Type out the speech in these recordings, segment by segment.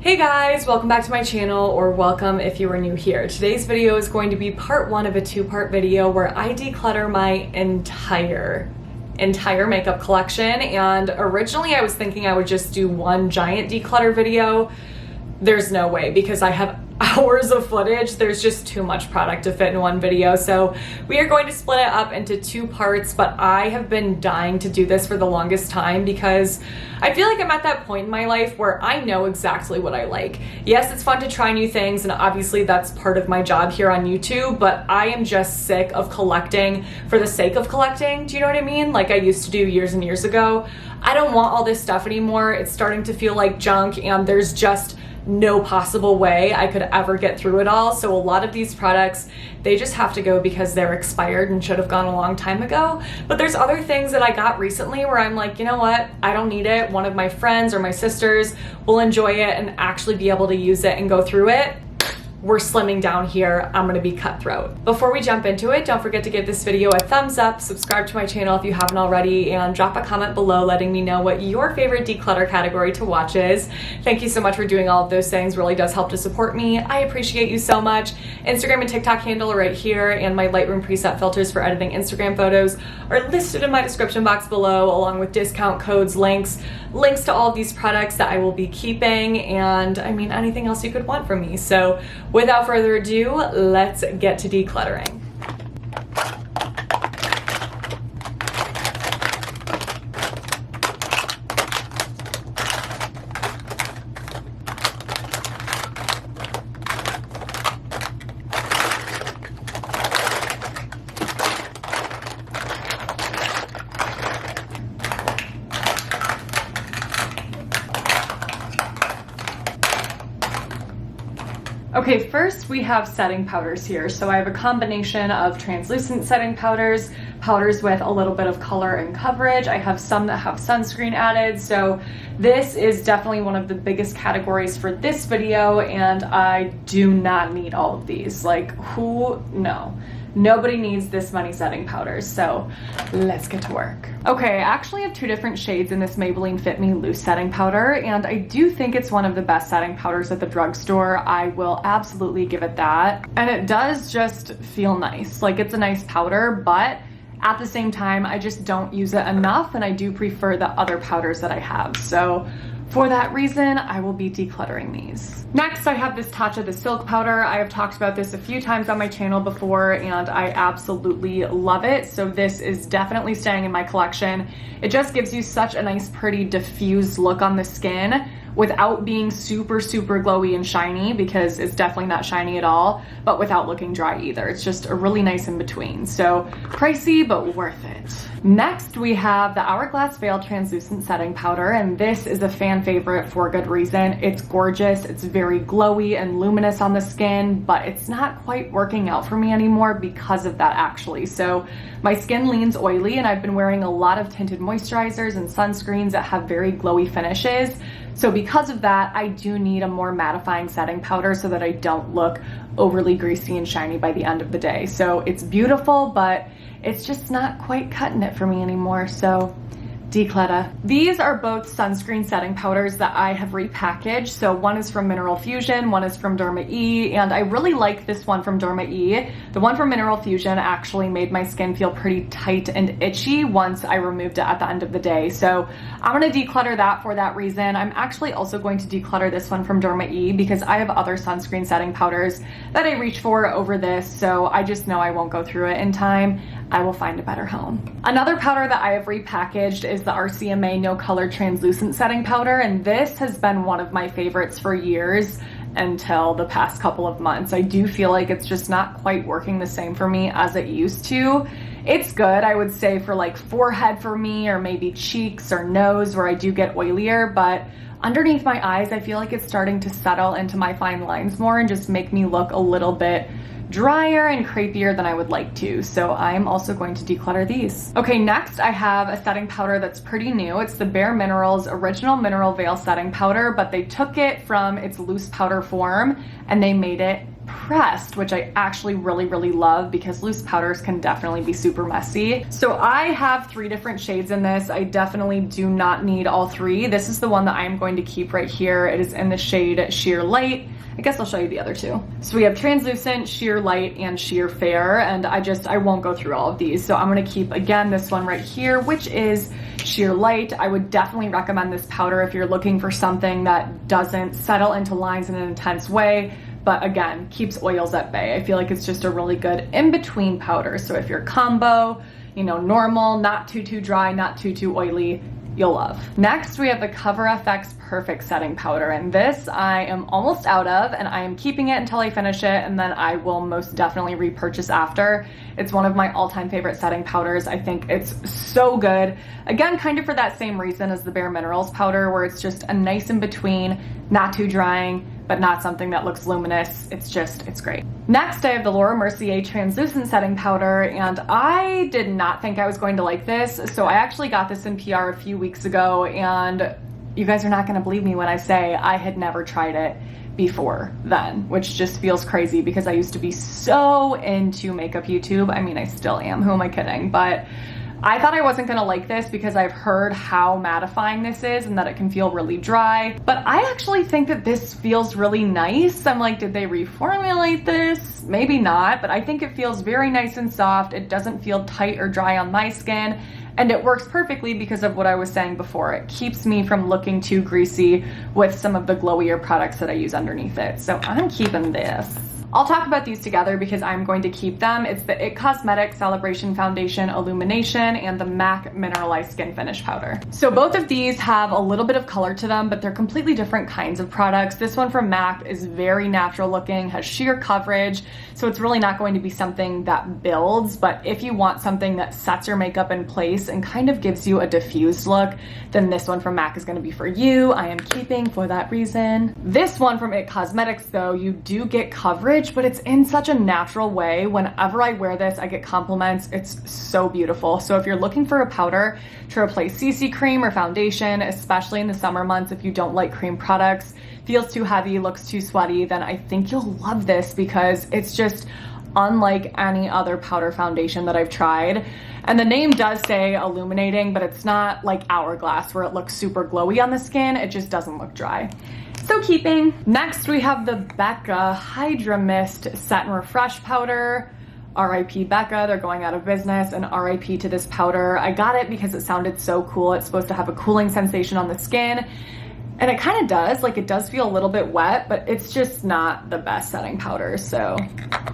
Hey guys, welcome back to my channel, or welcome if you are new here. Today's video is going to be part one of a two-part video where I declutter my entire makeup collection. And originally I was thinking I would just do one giant declutter video. There's no way, because I have hours of footage. There's just too much product to fit in one video. So we are going to split it up into two parts, but I have been dying to do this for the longest time because I feel like I'm at that point in my life where I know exactly what I like. Yes, it's fun to try new things, and obviously that's part of my job here on YouTube, but I am just sick of collecting for the sake of collecting. Do you know what I mean? Like I used to do years and years ago. I don't want all this stuff anymore. It's starting to feel like junk, and there's just no possible way I could ever get through it all. So a lot of these products, they just have to go because they're expired and should have gone a long time ago. But there's other things that I got recently where I'm like, you know what? I don't need it. One of my friends or my sisters will enjoy it and actually be able to use it and go through it. We're slimming down here. I'm gonna be cutthroat. Before we jump into it, don't forget to give this video a thumbs up, subscribe to my channel if you haven't already, and drop a comment below letting me know what your favorite declutter category to watch is. Thank you so much for doing all of those things. Really does help to support me. I appreciate you so much. Instagram and TikTok handle are right here, and my Lightroom preset filters for editing Instagram photos are listed in my description box below, along with discount codes, links to all of these products that I will be keeping, and I mean anything else you could want from me. So without further ado, let's get to decluttering. Okay, first we have setting powders here. So I have a combination of translucent setting powders, powders with a little bit of color and coverage. I have some that have sunscreen added. So this is definitely one of the biggest categories for this video, and I do not need all of these. Like, who? No. Nobody needs this many setting powders, so let's get to work. Okay, I actually have two different shades in this Maybelline Fit Me Loose setting powder, and I do think it's one of the best setting powders at the drugstore. I will absolutely give it that. And it does just feel nice. Like, it's a nice powder, but at the same time, I just don't use it enough, and I do prefer the other powders that I have. So for that reason, I will be decluttering these. Next, I have this Tatcha the Silk powder. I have talked about this a few times on my channel before, and I absolutely love it. So this is definitely staying in my collection. It just gives you such a nice, pretty, diffused look on the skin without being super, super glowy and shiny, because it's definitely not shiny at all, but without looking dry either. It's just a really nice in between. So pricey, but worth it. Next, we have the Hourglass Veil Translucent Setting Powder, and this is a fan favorite for good reason. It's gorgeous, it's very glowy and luminous on the skin, but it's not quite working out for me anymore because of that, actually. So my skin leans oily, and I've been wearing a lot of tinted moisturizers and sunscreens that have very glowy finishes. So because of that, I do need a more mattifying setting powder so that I don't look overly greasy and shiny by the end of the day. So it's beautiful, but it's just not quite cutting it for me anymore. So declutter. These are both sunscreen setting powders that I have repackaged. So one is from Mineral Fusion, one is from Derma E, and I really like this one from Derma E. The one from Mineral Fusion actually made my skin feel pretty tight and itchy once I removed it at the end of the day. So I'm gonna declutter that for that reason. I'm actually also going to declutter this one from Derma E because I have other sunscreen setting powders that I reach for over this, so I just know I won't go through it in time. I will find a better home. Another powder that I have repackaged is the RCMA No Color Translucent Setting Powder, and this has been one of my favorites for years until the past couple of months. I do feel like it's just not quite working the same for me as it used to. It's good, I would say, for like forehead for me, or maybe cheeks or nose where I do get oilier, but underneath my eyes, I feel like it's starting to settle into my fine lines more and just make me look a little bit drier and crepier than I would like to. So I'm also going to declutter these. Okay, next I have a setting powder that's pretty new. It's the Bare Minerals Original Mineral Veil Setting Powder, but they took it from its loose powder form and they made it pressed, which I actually really love because loose powders can definitely be super messy. So I have 3 different shades in this. I definitely do not need all 3. This is the one that I'm going to keep right here. It is in the shade Sheer Light. I guess I'll show you the other 2. So we have Translucent, Sheer Light, and Sheer Fair, and I won't go through all of these. So I'm gonna keep, again, this one right here, which is Sheer Light. I would definitely recommend this powder if you're looking for something that doesn't settle into lines in an intense way, but again, keeps oils at bay. I feel like it's just a really good in-between powder. So if you're combo, you know, normal, not too dry, not too oily, you'll love. Next, we have the Cover FX Perfect Setting Powder, and this I am almost out of, and I am keeping it until I finish it, and then I will most definitely repurchase after. It's one of my all-time favorite setting powders. I think it's so good. Again, kind of for that same reason as the Bare Minerals powder, where it's just a nice in between, not too drying, but not something that looks luminous. It's great. Next, I have the Laura Mercier Translucent Setting Powder, and I did not think I was going to like this. So I actually got this in PR a few weeks ago, and you guys are not gonna believe me when I say I had never tried it before then, which just feels crazy because I used to be so into makeup YouTube. I mean, I still am, who am I kidding? But I thought I wasn't gonna like this because I've heard how mattifying this is and that it can feel really dry. But I actually think that this feels really nice. I'm like, did they reformulate this? Maybe not, but I think it feels very nice and soft. It doesn't feel tight or dry on my skin. And it works perfectly because of what I was saying before. It keeps me from looking too greasy with some of the glowier products that I use underneath it. So I'm keeping this. I'll talk about these together because I'm going to keep them. It's the IT Cosmetics Celebration Foundation Illumination and the MAC Mineralized Skin Finish Powder. So both of these have a little bit of color to them, but they're completely different kinds of products. This one from MAC is very natural looking, has sheer coverage, so it's really not going to be something that builds, but if you want something that sets your makeup in place and kind of gives you a diffused look, then this one from MAC is gonna be for you. I am keeping for that reason. This one from IT Cosmetics though, you do get coverage, but it's in such a natural way. Whenever I wear this, I get compliments. It's so beautiful. So if you're looking for a powder to replace CC cream or foundation, especially in the summer months, if you don't like cream products, feels too heavy, looks too sweaty, then I think you'll love this because it's just unlike any other powder foundation that I've tried. And the name does say illuminating, but it's not like Hourglass where it looks super glowy on the skin. It just doesn't look dry. So keeping. Next, we have the Becca Hydra Mist Set and Refresh Powder. RIP Becca, they're going out of business, and RIP to this powder. I got it because it sounded so cool. It's supposed to have a cooling sensation on the skin. And it kind of does, like it does feel a little bit wet, but it's just not the best setting powder, so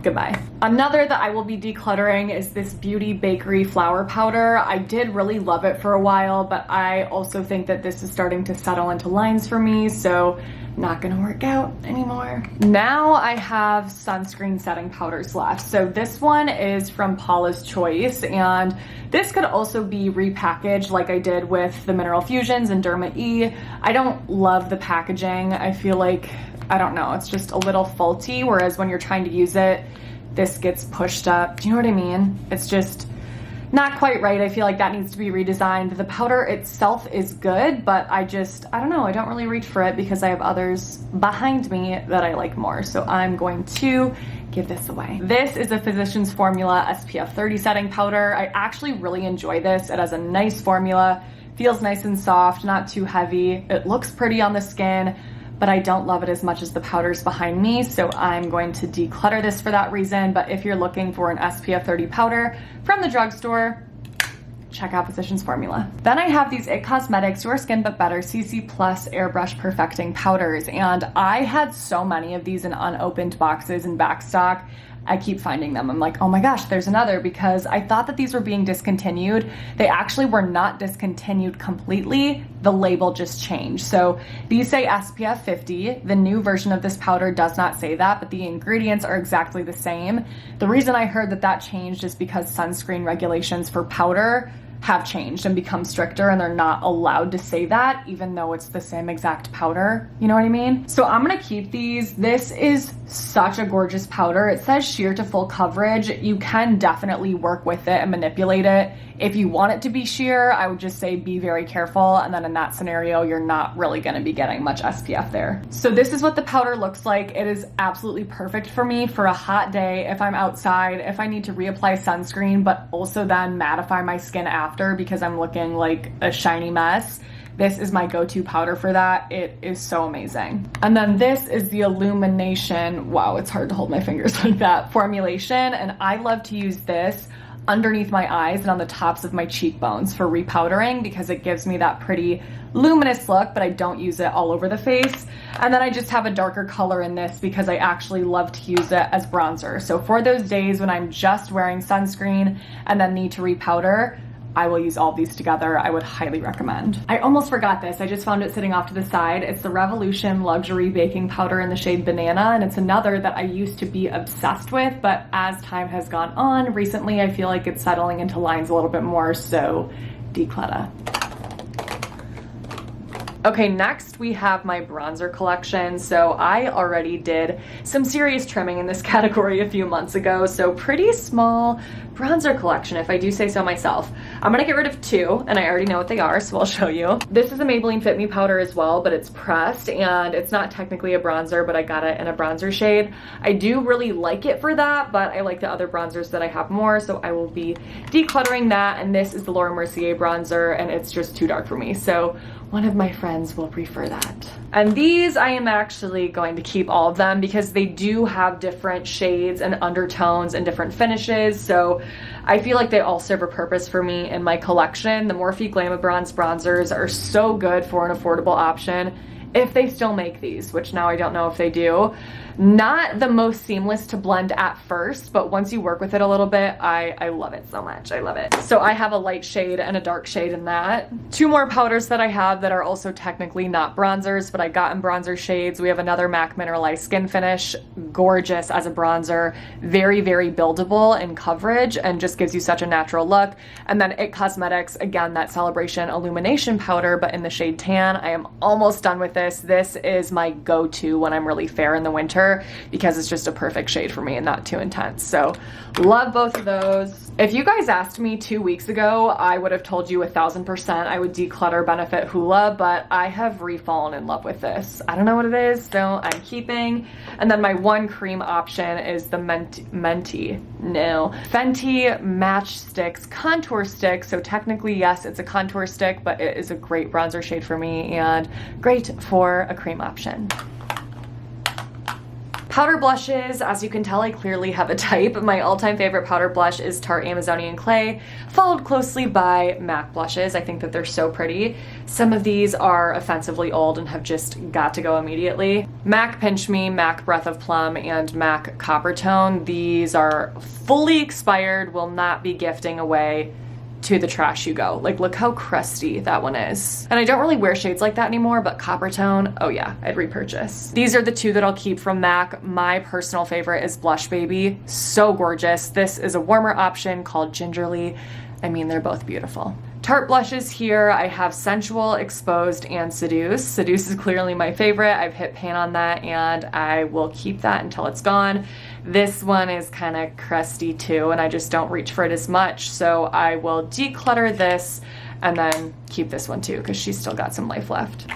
goodbye. Another that I will be decluttering is this Beauty Bakery Flour Powder. I did really love it for a while, but I also think that this is starting to settle into lines for me, so not gonna work out anymore. Now I have sunscreen setting powders left. So this one is from Paula's Choice, and this could also be repackaged like I did with the Mineral Fusions and Derma E. I don't love the packaging. I feel like, I don't know, it's just a little faulty, whereas when you're trying to use it, this gets pushed up. Do you know what I mean? It's just not quite right. I feel like that needs to be redesigned. The powder itself is good, but I don't know, I don't really reach for it because I have others behind me that I like more. So I'm going to give this away. This is a Physicians Formula SPF 30 setting powder. I actually really enjoy this. It has a nice formula, feels nice and soft, not too heavy. It looks pretty on the skin, but I don't love it as much as the powders behind me, so I'm going to declutter this for that reason. But if you're looking for an SPF 30 powder from the drugstore, check out Physicians Formula. Then I have these IT Cosmetics Your Skin But Better CC Plus Airbrush Perfecting Powders, and I had so many of these in unopened boxes and backstock. I keep finding them. I'm like, oh my gosh, there's another, because I thought that these were being discontinued. They actually were not discontinued completely. The label just changed. So these say SPF 50. The new version of this powder does not say that, but the ingredients are exactly the same. The reason I heard that that changed is because sunscreen regulations for powder have changed and become stricter, and they're not allowed to say that even though it's the same exact powder. You know what I mean? So I'm gonna keep these. This is such a gorgeous powder. It says sheer to full coverage. You can definitely work with it and manipulate it. If you want it to be sheer, I would just say be very careful, and then in that scenario you're not really going to be getting much SPF there. So this is what the powder looks like. It is absolutely perfect for me for a hot day, if I'm outside, if I need to reapply sunscreen but also then mattify my skin after because I'm looking like a shiny mess. This is my go-to powder for that. It is so amazing. And then this is the Illumination, wow, it's hard to hold my fingers like that, formulation, and I love to use this underneath my eyes and on the tops of my cheekbones for repowdering because it gives me that pretty luminous look, but I don't use it all over the face. And then I just have a darker color in this because I actually love to use it as bronzer. So for those days when I'm just wearing sunscreen and then need to repowder, I will use all these together. I would highly recommend. I almost forgot this. I just found it sitting off to the side. It's the Revolution Luxury Baking Powder in the shade Banana, and it's another that I used to be obsessed with, but as time has gone on, recently I feel like it's settling into lines a little bit more, so declutter. Okay, next we have my bronzer collection. So I already did some serious trimming in this category a few months ago, so pretty small bronzer collection, if I do say so myself. I'm gonna get rid of two, and I already know what they are, so I'll show you. This is a Maybelline Fit Me powder as well, but it's pressed, and it's not technically a bronzer, but I got it in a bronzer shade. I do really like it for that, but I like the other bronzers that I have more, so I will be decluttering that, and this is the Laura Mercier bronzer, and it's just too dark for me, so one of my friends will prefer that. And these, I am actually going to keep all of them because they do have different shades and undertones and different finishes, so I feel like they all serve a purpose for me in my collection. The Morphe Glamabronze bronzers are so good for an affordable option, if they still make these, which now I don't know if they do. Not the most seamless to blend at first, but once you work with it a little bit, I love it so much. I love it. So I have a light shade and a dark shade in that. Two more powders that I have that are also technically not bronzers, but I got in bronzer shades. We have another MAC Mineralized Skin Finish, gorgeous as a bronzer, very, very buildable in coverage and just gives you such a natural look. And then IT Cosmetics, again, that Celebration Illumination powder, but in the shade Tan. I am almost done with this. This is my go-to when I'm really fair in the winter because it's just a perfect shade for me and not too intense. So love both of those. If you guys asked me 2 weeks ago, I would have told you 1000% I would declutter Benefit Hoola, but I have refallen in love with this. I don't know what it is, so I'm keeping. And then my one cream option is the Fenty Match Sticks Contour Stick. So technically, yes, it's a contour stick, but it is a great bronzer shade for me and great for a cream option. Powder blushes, as you can tell, I clearly have a type. My all-time favorite powder blush is Tarte Amazonian Clay, followed closely by MAC blushes. I think that they're so pretty. Some of these are offensively old and have just got to go immediately. MAC Pinch Me, MAC Breath of Plum, and MAC Copper Tone. These are fully expired, will not be gifting away. To the trash you go. Like, look how crusty that one is. And I don't really wear shades like that anymore, but Copper Tone, oh yeah, I'd repurchase. These are the two that I'll keep from MAC. My personal favorite is Blush Baby. So gorgeous. This is a warmer option called Gingerly. I mean, they're both beautiful. Tarte blushes here, I have Sensual, Exposed, and Seduce. Seduce is clearly my favorite. I've hit pan on that and I will keep that until it's gone. This one is kind of crusty too, and I just don't reach for it as much. So I will declutter this and then keep this one too, because she's still got some life left.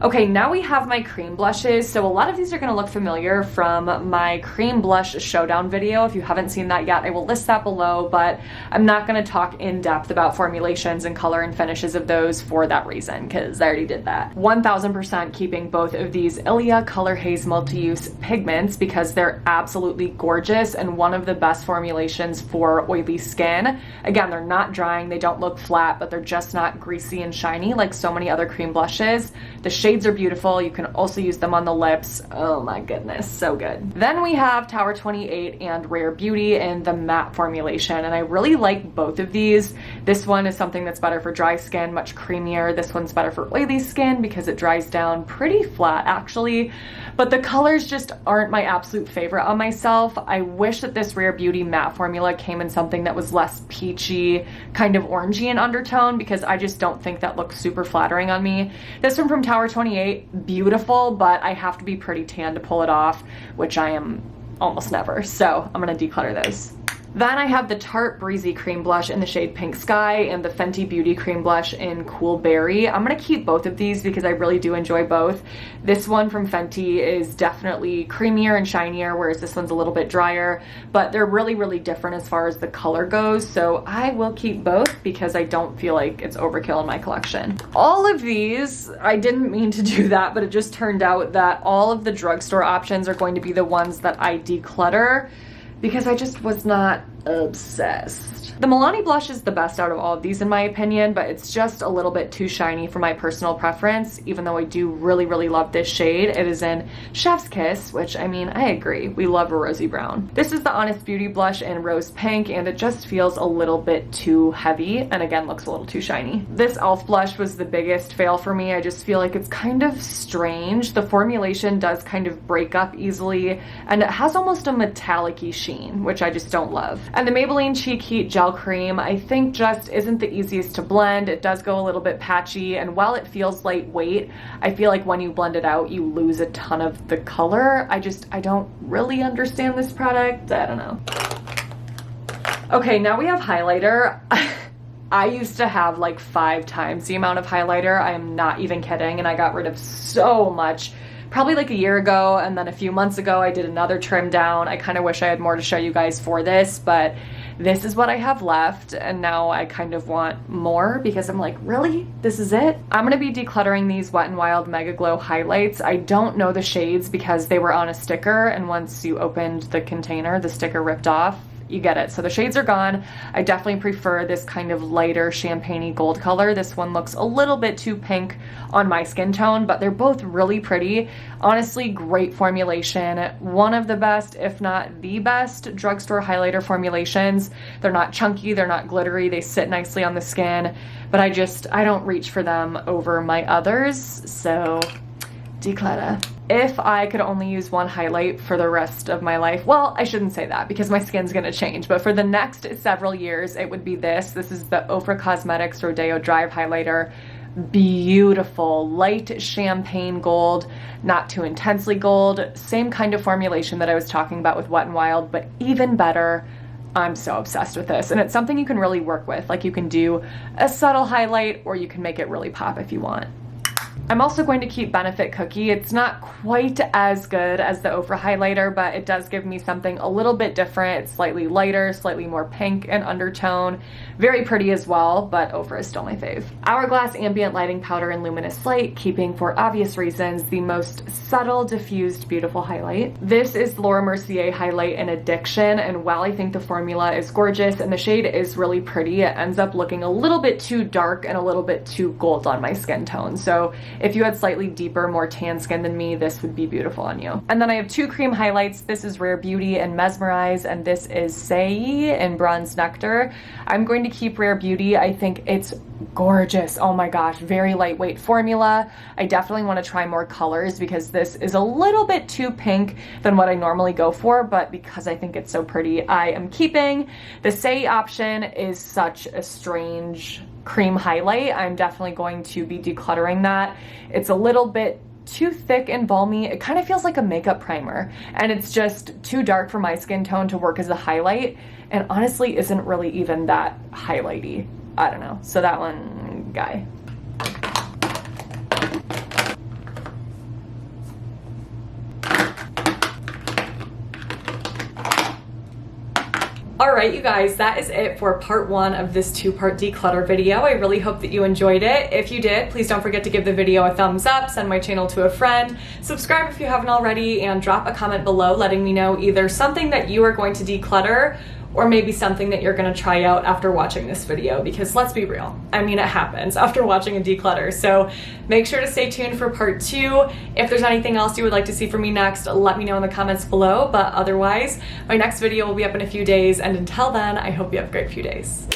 Okay, now we have my cream blushes. So a lot of these are gonna look familiar from my cream blush showdown video. If you haven't seen that yet, I will list that below, but I'm not gonna talk in depth about formulations and color and finishes of those for that reason, because I already did that. 1000% keeping both of these Ilia Color Haze Multi-Use Pigments because they're absolutely gorgeous and one of the best formulations for oily skin. Again, they're not drying, they don't look flat, but they're just not greasy and shiny like so many other cream blushes. The shades are beautiful. You can also use them on the lips. Oh my goodness, so good. Then we have Tower 28 and Rare Beauty in the matte formulation, and I really like both of these. This one is something that's better for dry skin, much creamier. This one's better for oily skin because it dries down pretty flat actually, but the colors just aren't my absolute favorite on myself. I wish that this Rare Beauty matte formula came in something that was less peachy, kind of orangey in undertone, because I just don't think that looks super flattering on me. This one from Tower 28, beautiful, but I have to be pretty tan to pull it off, which I am almost never, so I'm gonna declutter those. Then I have the Tarte Breezy Cream Blush in the shade Pink Sky and the Fenty Beauty Cream Blush in Cool Berry. I'm gonna keep both of these because I really do enjoy both. This one from Fenty is definitely creamier and shinier, whereas this one's a little bit drier, but they're really, really different as far as the color goes, so I will keep both because I don't feel like it's overkill in my collection. All of these, I didn't mean to do that, but it just turned out that all of the drugstore options are going to be the ones that I declutter, because I just was not obsessed. The Milani blush is the best out of all of these in my opinion, but it's just a little bit too shiny for my personal preference, even though I do really, really love this shade. It is in Chef's Kiss, which, I mean, I agree. We love a rosy brown. This is the Honest Beauty blush in Rose Pink, and it just feels a little bit too heavy, and again, looks a little too shiny. This e.l.f. blush was the biggest fail for me. I just feel like it's kind of strange. The formulation does kind of break up easily, and it has almost a metallic-y sheen, which I just don't love. And the Maybelline Cheek Heat Gel Cream, I think just isn't the easiest to blend. It does go a little bit patchy, and while it feels lightweight, I feel like when you blend it out, you lose a ton of the color. I don't really understand this product. I don't know. Okay, now we have highlighter. I used to have like 5 times the amount of highlighter. I am not even kidding, and I got rid of so much probably like a year ago, and then a few months ago I did another trim down. I kind of wish I had more to show you guys for this, but this is what I have left, and now I kind of want more because I'm like, really? This is it? I'm gonna be decluttering these Wet n Wild Mega Glow highlights. I don't know the shades because they were on a sticker, and once you opened the container, the sticker ripped off. You get it. So the shades are gone. I definitely prefer this kind of lighter champagne-y gold color. This one looks a little bit too pink on my skin tone, but they're both really pretty. Honestly, great formulation. One of the best, if not the best, drugstore highlighter formulations. They're not chunky, they're not glittery, they sit nicely on the skin, but I don't reach for them over my others, so declutter. If I could only use one highlight for the rest of my life, well, I shouldn't say that because my skin's gonna change, but for the next several years, it would be this. This is the Ofra Cosmetics Rodeo Drive Highlighter. Beautiful, light champagne gold, not too intensely gold. Same kind of formulation that I was talking about with Wet n Wild, but even better. I'm so obsessed with this, and it's something you can really work with. Like, you can do a subtle highlight, or you can make it really pop if you want. I'm also going to keep Benefit Cookie. It's not quite as good as the Ofra highlighter, but it does give me something a little bit different. It's slightly lighter, slightly more pink in undertone. Very pretty as well, but Ofra is still my fave. Hourglass Ambient Lighting Powder in Luminous Light, keeping, for obvious reasons, the most subtle, diffused, beautiful highlight. This is Laura Mercier Highlight in Addiction, and while I think the formula is gorgeous and the shade is really pretty, it ends up looking a little bit too dark and a little bit too gold on my skin tone. So if you had slightly deeper, more tan skin than me, this would be beautiful on you. And then I have 2 cream highlights. This is Rare Beauty and Mesmerize, and this is Sei in Bronze Nectar. I'm going to keep Rare Beauty. I think it's gorgeous. Oh my gosh, very lightweight formula. I definitely want to try more colors because this is a little bit too pink than what I normally go for, but because I think it's so pretty, I am keeping. The Sei option is such a strange cream highlight. I'm definitely going to be decluttering that. It's a little bit too thick and balmy. It kind of feels like a makeup primer, and it's just too dark for my skin tone to work as a highlight, and honestly isn't really even that highlighty. I don't know. So that one, guy. Alright, you guys, that is it for part 1 of this 2-part declutter video. I really hope that you enjoyed it. If you did, please don't forget to give the video a thumbs up, send my channel to a friend, subscribe if you haven't already, and drop a comment below letting me know either something that you are going to declutter or maybe something that you're gonna try out after watching this video, because let's be real, I mean, it happens after watching a declutter. So make sure to stay tuned for part 2. If there's anything else you would like to see from me next, let me know in the comments below, but otherwise, my next video will be up in a few days, and until then, I hope you have a great few days.